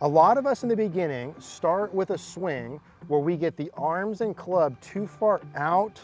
A lot of us in the beginning start with a swing where we get the arms and club too far out,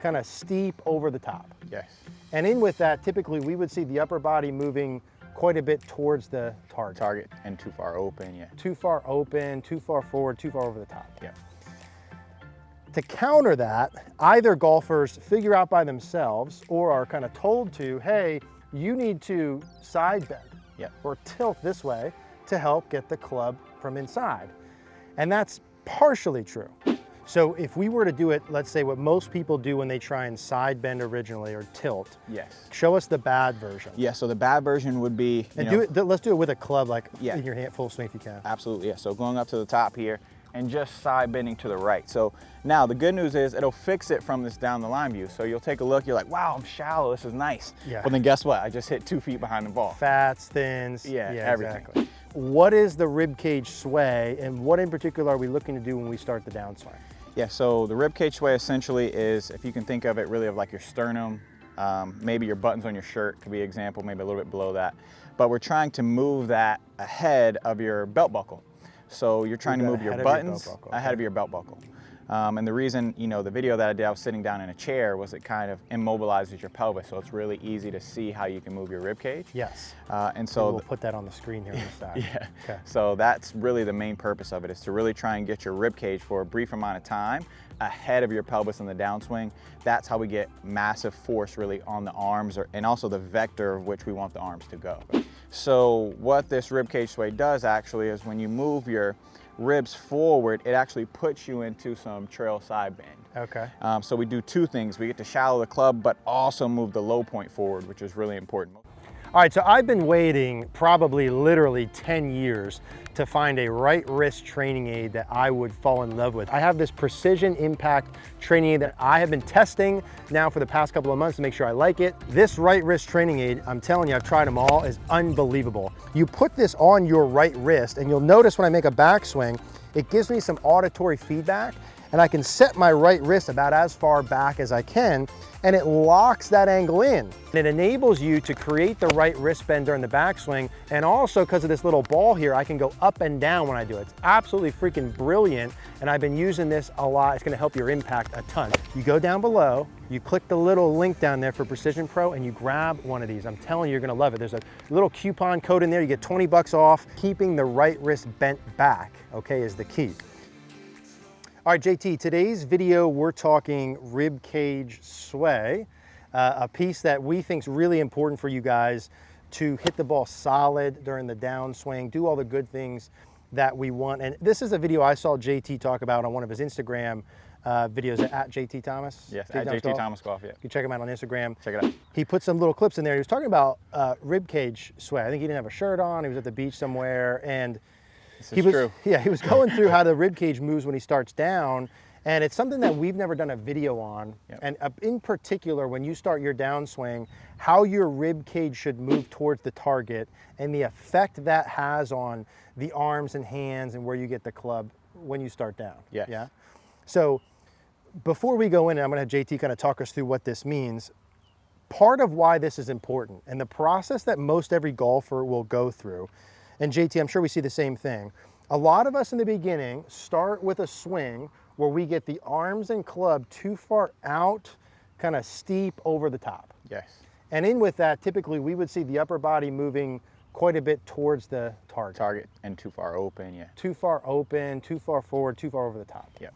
kind of steep over the top. Yes. And in with that, typically we would see the upper body moving quite a bit towards the target. And too far open, yeah. Too far open, too far forward, too far over the top. Yeah. To counter that, either golfers figure out by themselves or are kind of told to, hey, you need to side bend or tilt this way to help get the club from inside. And that's partially true. So if we were to do it, let's say what most people do when they try and side bend originally or tilt. Yes. Show us the bad version. Yeah, so the bad version would be, let's do it with a club, like in your hand, full swing if you can. Absolutely, yeah. So going up to the top here and just side bending to the right. So now the good news is it'll fix it from this down the line view. So you'll take a look, you're like, wow, I'm shallow, this is nice. Yeah. But then guess what? I just hit 2 feet behind the ball. Fats, thins, everything. Exactly. What is the rib cage sway, and what in particular are we looking to do when we start the downswing? Yeah, so the rib cage sway essentially is, if you can think of it really of like your sternum, maybe your buttons on your shirt could be an example, maybe a little bit below that. But we're trying to move that ahead of your belt buckle. So you're trying to move your buttons ahead of your belt buckle. And the reason, the video that I did, I was sitting down in a chair, was it kind of immobilizes your pelvis. So it's really easy to see how you can move your rib cage. Yes. And so we'll put that on the screen here on the side. Yeah. Okay. So that's really the main purpose of it, is to really try and get your rib cage for a brief amount of time ahead of your pelvis in the downswing. That's how we get massive force really on the arms, and also the vector of which we want the arms to go. So what this rib cage sway does actually is when you move your ribs forward, it actually puts you into some trail side bend. Okay. So we do 2 things. We get to shallow the club, but also move the low point forward, which is really important. All right, so I've been waiting probably literally 10 years to find a right wrist training aid that I would fall in love with. I have this precision impact training aid that I have been testing now for the past couple of months to make sure I like it. This right wrist training aid, I'm telling you, I've tried them all, is unbelievable. You put this on your right wrist and you'll notice when I make a backswing, it gives me some auditory feedback, and I can set my right wrist about as far back as I can, and it locks that angle in. And it enables you to create the right wrist bend during the backswing, and also because of this little ball here, I can go up and down when I do it. It's absolutely freaking brilliant, and I've been using this a lot. It's gonna help your impact a ton. You go down below, you click the little link down there for Precision Pro, and you grab one of these. I'm telling you, you're gonna love it. There's a little coupon code in there. You get 20 bucks off. Keeping the right wrist bent back, okay, is the key. All right, JT, today's video, we're talking rib cage sway, a piece that we think is really important for you guys to hit the ball solid during the downswing, do all the good things that we want. And this is a video I saw JT talk about on one of his Instagram videos at JT Thomas. Yes, at JT Thomas Golf, yeah. You can check him out on Instagram. Check it out. He put some little clips in there. He was talking about rib cage sway. I think he didn't have a shirt on. He was at the beach somewhere, and he was going through how the rib cage moves when he starts down, and it's something that we've never done a video on. Yep. And in particular, when you start your downswing, how your rib cage should move towards the target and the effect that has on the arms and hands and where you get the club when you start down. Yes. Yeah. So before we go in, I'm going to have JT kind of talk us through what this means. Part of why this is important, and the process that most every golfer will go through, and JT, I'm sure we see the same thing. A lot of us in the beginning start with a swing where we get the arms and club too far out, kind of steep over the top. Yes. And in with that, typically we would see the upper body moving quite a bit towards the target. And too far open, yeah. Too far open, too far forward, too far over the top. Yeah.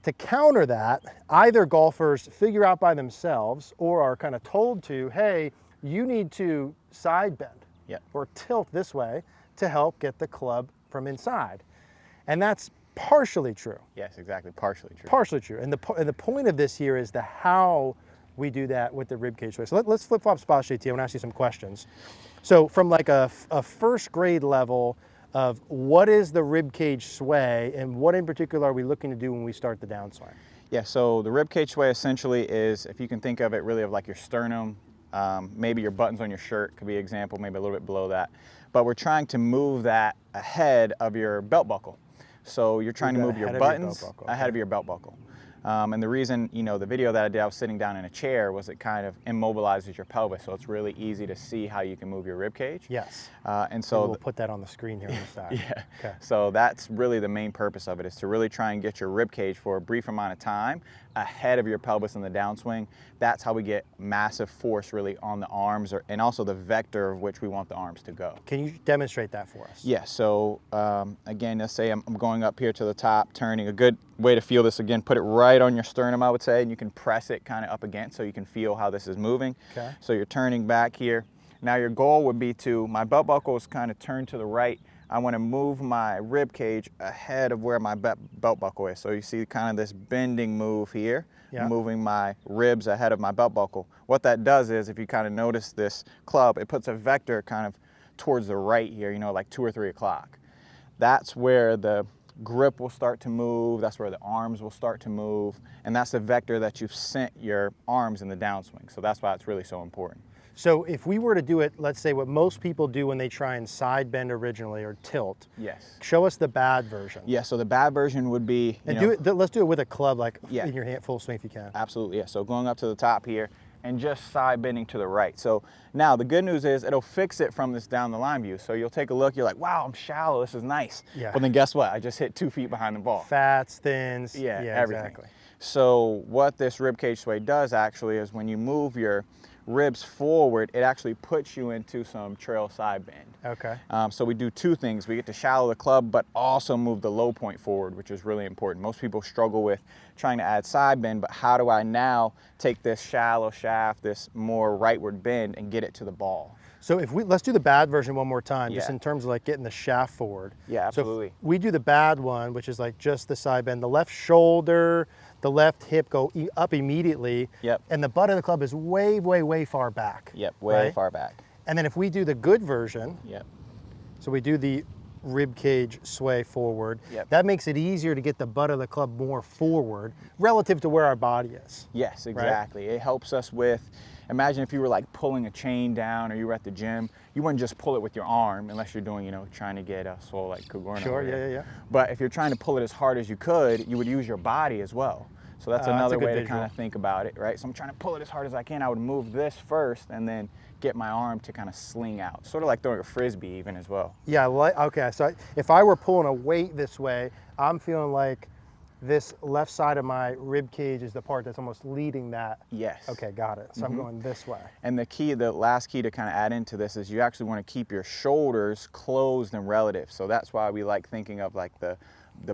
To counter that, either golfers figure out by themselves or are kind of told to, hey, you need to side bend or tilt this way to help get the club from inside. And that's partially true. Yes, exactly, partially true. Partially true. And the point of this here is the how we do that with the rib cage sway. So let's flip-flop spots, JT. I want to ask you some questions. So from like a first grade level of what is the rib cage sway, and what in particular are we looking to do when we start the downswing? Yeah, so the rib cage sway essentially is, if you can think of it really of like your sternum, maybe your buttons on your shirt could be an example, maybe a little bit below that. But we're trying to move that ahead of your belt buckle. So you're trying to move your buttons ahead of your belt buckle. And the reason, you know, the video that I did, I was sitting down in a chair, was it kind of immobilizes your pelvis, so it's really easy to see how you can move your rib cage. Yes. And so we'll put that on the screen here on the side. yeah. Okay. So that's really the main purpose of it, is to really try and get your rib cage for a brief amount of time ahead of your pelvis in the downswing. That's how we get massive force really on the arms, and also the vector of which we want the arms to go. Can you demonstrate that for us? Yeah, so again, let's say I'm going up here to the top, turning. A good way to feel this, again, put it right on your sternum, I would say, and you can press it kind of up against so you can feel how this is moving. Okay. So you're turning back here. Now your goal would be to, my belt buckle is kind of turned to the right. I want to move my rib cage ahead of where my belt buckle is. So you see kind of this bending move here, moving my ribs ahead of my belt buckle. What that does is, if you kind of notice this club, it puts a vector kind of towards the right here, you know, like 2 or 3 o'clock. That's where the grip will start to move, that's where the arms will start to move, and that's the vector that you've sent your arms in the downswing. So that's why it's really so important. So if we were to do it, let's say what most people do when they try and side bend originally or tilt. Yes. Show us the bad version. Yeah, so the bad version would be, let's do it with a club, like in your hand, full swing if you can. Absolutely, yeah. So going up to the top here and just side bending to the right. So now the good news is it'll fix it from this down the line view. So you'll take a look, you're like, wow, I'm shallow, this is nice. Yeah. But then guess what? I just hit 2 feet behind the ball. Fats, thins, everything. Exactly. So what this ribcage sway does actually is, when you move your ribs forward, it actually puts you into some trail side bend. Okay. So we do 2 things. We get to shallow the club, but also move the low point forward, which is really important. Most people struggle with trying to add side bend, but how do I now take this shallow shaft, this more rightward bend, and get it to the ball? So if let's do the bad version one more time, just in terms of like getting the shaft forward. Yeah, absolutely. So if we do the bad one, which is like just the side bend, the left shoulder, the left hip go up immediately. Yep. And the butt of the club is way, way, way far back. Yep, way far back. And then if we do the good version, so we do the rib cage sway forward, that makes it easier to get the butt of the club more forward relative to where our body is. Yes, exactly. Right? It helps us with, imagine if you were like pulling a chain down, or you were at the gym, you wouldn't just pull it with your arm unless you're doing, you know, trying to get a swole like Cogorno. Sure, yeah. But if you're trying to pull it as hard as you could, you would use your body as well. So that's another way to kind of think about it, right? So I'm trying to pull it as hard as I can. I would move this first and then get my arm to kind of sling out, sort of like throwing a frisbee even as well. Yeah, okay, so if I were pulling a weight this way, I'm feeling like this left side of my rib cage is the part that's almost leading that. Yes. Okay, got it. So I'm going this way. And the last key to kind of add into this is you actually want to keep your shoulders closed and relative. So that's why we like thinking of like the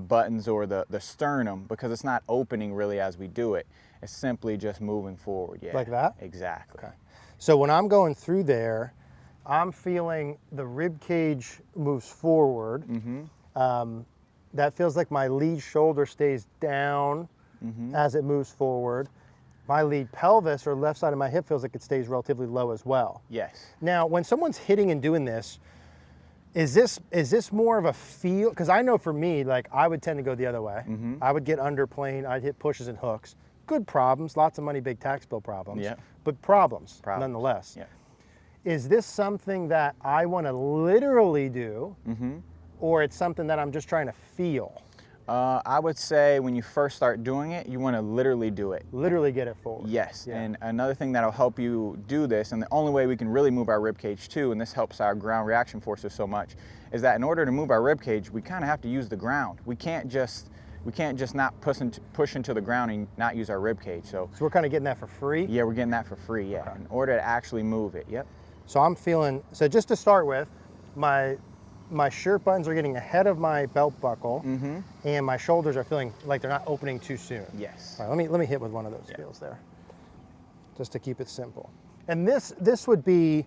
buttons or the sternum, because it's not opening really as we do it. It's simply just moving forward. Yeah. Like that? Exactly. Okay. So when I'm going through there, I'm feeling the rib cage moves forward. That feels like my lead shoulder stays down as it moves forward. My lead pelvis, or left side of my hip, feels like it stays relatively low as well. Yes. Now, when someone's hitting and doing this, is this more of a feel? Because I know for me, like, I would tend to go the other way. I would get underplane, I'd hit pushes and hooks. Good problems, lots of money, big tax bill problems, but problems nonetheless. Is this something that I want to literally do, or it's something that I'm just trying to feel? I would say when you first start doing it, you want to literally do it. Literally get it forward. Yes, and another thing that'll help you do this, and the only way we can really move our rib cage too, and this helps our ground reaction forces so much, is that in order to move our rib cage, we kind of have to use the ground. We can't just not push into the ground and not use our rib cage. So we're kind of getting that for free? Yeah, we're getting that for free, yeah, in order to actually move it, So I'm feeling, so just to start with, my shirt buttons are getting ahead of my belt buckle, and my shoulders are feeling like they're not opening too soon. Yes. All right, let me hit with one of those feels there, just to keep it simple. And this would be,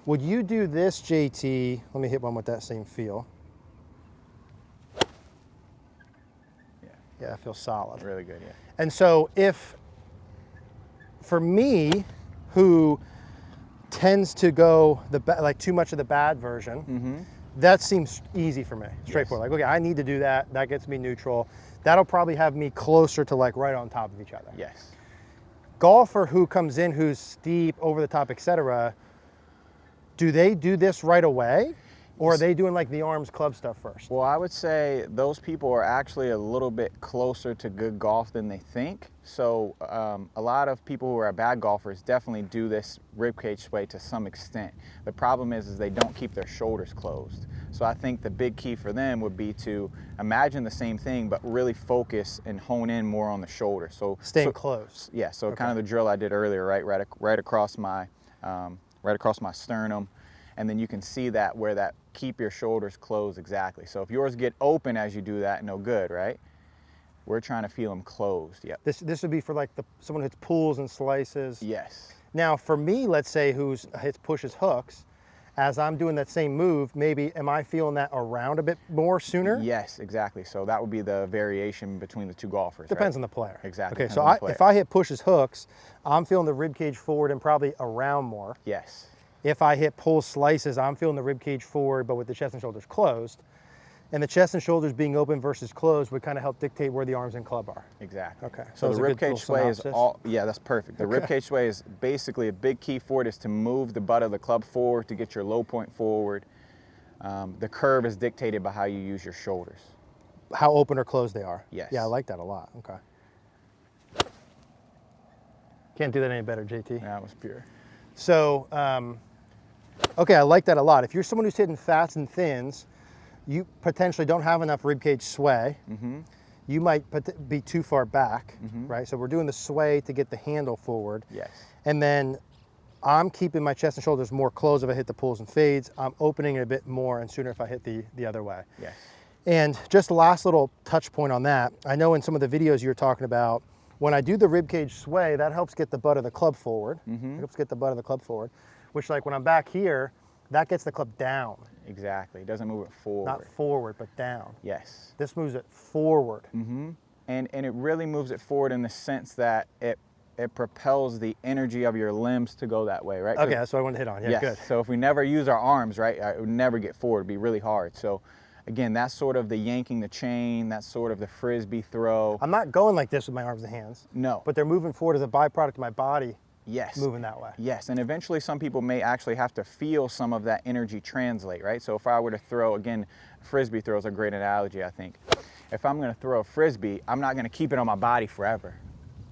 would you do this, JT? Let me hit one with that same feel. Yeah, it feels solid. Really good, yeah. And so for me, who tends to go like too much of the bad version, that seems easy for me, straightforward. Like, okay, I need to do that. That gets me neutral. That'll probably have me closer to like right on top of each other. Yes. Golfer who comes in, who's steep, over the top, etc., do they do this right away? Or are they doing like the arms club stuff first? Well, I would say those people are actually a little bit closer to good golf than they think. So a lot of people who are bad golfers definitely do this ribcage sway to some extent. The problem is they don't keep their shoulders closed. So I think the big key for them would be to imagine the same thing, but really focus and hone in more on the shoulder. So staying close. Yeah. So Okay. kind of the drill I did earlier, right across my sternum. And then you can see that where that keep your shoulders closed exactly. So if yours get open as you do that, no good, right? We're trying to feel them closed. Yep. This would be for like someone who hits pulls and slices. Yes. Now for me, let's say who pushes hooks, as I'm doing that same move, maybe am I feeling that around a bit more sooner? Yes, exactly. So that would be the variation between the two golfers. Depends right? on the player. Exactly. Okay, so if I hit pushes hooks, I'm feeling the rib cage forward and probably around more. Yes. If I hit pulls slices, I'm feeling the rib cage forward, but with the chest and shoulders closed. And the chest and shoulders being open versus closed would kind of help dictate where the arms and club are. Exactly. Okay. So the ribcage sway is yeah, that's perfect. The Okay. ribcage sway is basically a big key for it is to move the butt of the club forward to get your low point forward. The curve is dictated by how you use your shoulders. How open or closed they are. Yes. Yeah, I like that a lot. Okay. Can't do that any better, JT. That was pure. So, okay, I like that a lot. If you're someone who's hitting fats and thins, you potentially don't have enough ribcage sway. Mm-hmm. You might be too far back, Mm-hmm. right? So we're doing the sway to get the handle forward. Yes. And then I'm keeping my chest and shoulders more closed if I hit the pulls and fades. I'm opening it a bit more and sooner if I hit the other way. Yes. And just the last little touch point on that, I know in some of the videos you were talking about, when I do the ribcage sway, that helps get the butt of the club forward. Mm-hmm. It helps get the butt of the club forward, which like when I'm back here, that gets the club down. Exactly. It doesn't move it forward. Not forward, but down. Yes. This moves it forward. Mm-hmm. And it really moves it forward in the sense that it propels the energy of your limbs to go that way, right? Okay, that's what I wanted to hit on. Yeah, yes. good. So if we never use our arms, right, it would never get forward. It'd be really hard. So again, that's sort of the yanking the chain, that's sort of the frisbee throw. I'm not going like this with my arms and hands. No. But they're moving forward as a byproduct of my body Yes. moving that way. Yes, and eventually some people may actually have to feel some of that energy translate, right? So if I were to throw, again, frisbee throw is a great analogy, I think. If I'm gonna throw a frisbee, I'm not gonna keep it on my body forever,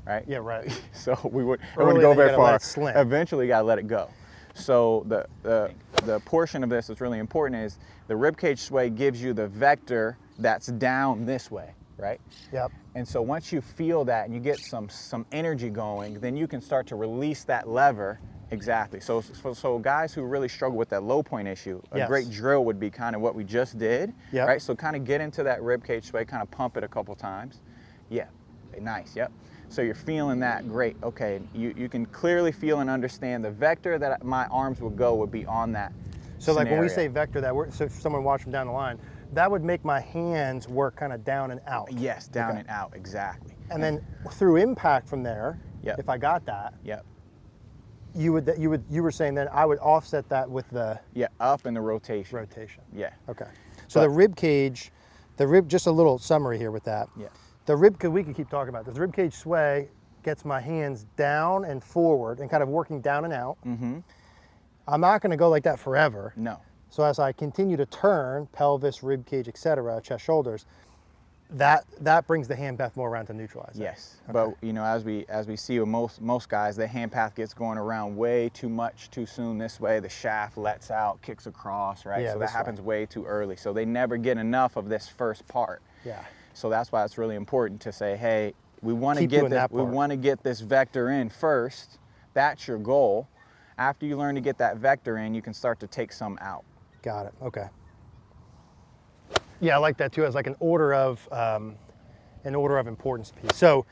right? Yeah, right. So it wouldn't Early, go then you very gotta far. let it slim. Eventually you gotta let it go. So the portion of this that's really important is the ribcage sway gives you the vector that's down this way, right? Yep. And so once you feel that and you get some energy going, then you can start to release that lever. Exactly. So guys who really struggle with that low point issue, a Yes. great drill would be kind of what we just did, Yep. right? So kind of get into that ribcage sway, kind of pump it a couple times. Yeah, nice, yep. So you're feeling that, great. Okay, you can clearly feel and understand the vector that my arms would go would be on that So like when we say scenario. vector, so if someone watching down the line, that would make my hands work kind of down and out. Yes, down Okay. and out, exactly. And then through impact from there, Yep. if I got that, Yep. you were saying then I would offset that with the Yeah, up in the rotation. rotation. Yeah. Okay. So the rib cage, just a little summary here with that. Yeah. The we could keep talking about this. The rib cage sway gets my hands down and forward and kind of working down and out. Mm-hmm. I'm not going to go like that forever. No. So as I continue to turn, pelvis, rib cage, etc., chest, shoulders, that brings the hand path more around to neutralize. Yes, Okay. but you know, as we see with most guys, the hand path gets going around way too much too soon this way. The shaft lets out, kicks across, right? Yeah, So that this way. happens way too early. So they never get enough of this first part. Yeah. So that's why it's really important to say, hey, we want to Keep get doing this, that we part. want to get this vector in first. That's your goal. After you learn to get that vector in, you can start to take some out. Got it. Okay. Yeah, I like that too as like an order of importance piece. So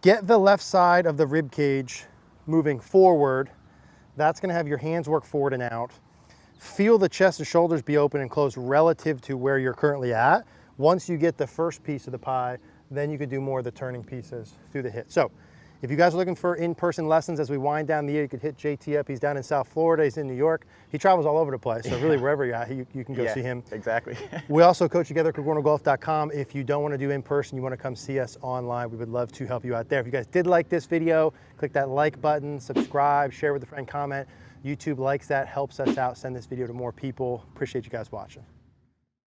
get the left side of the rib cage moving forward. That's going to have your hands work forward and out. Feel the chest and shoulders be open and closed relative to where you're currently at. Once you get the first piece of the pie, then you could do more of the turning pieces through the hit. So If you guys are looking for in-person lessons as we wind down the year, you could hit JT up. He's down in South Florida, he's in New York. He travels all over the place, so really wherever you're at, you can go see him. Exactly. We also coach together at CogornoGolf.com. If you don't want to do in-person, you want to come see us online, we would love to help you out there. If you guys did like this video, click that like button, subscribe, share with a friend, comment. YouTube likes that, helps us out, send this video to more people. Appreciate you guys watching.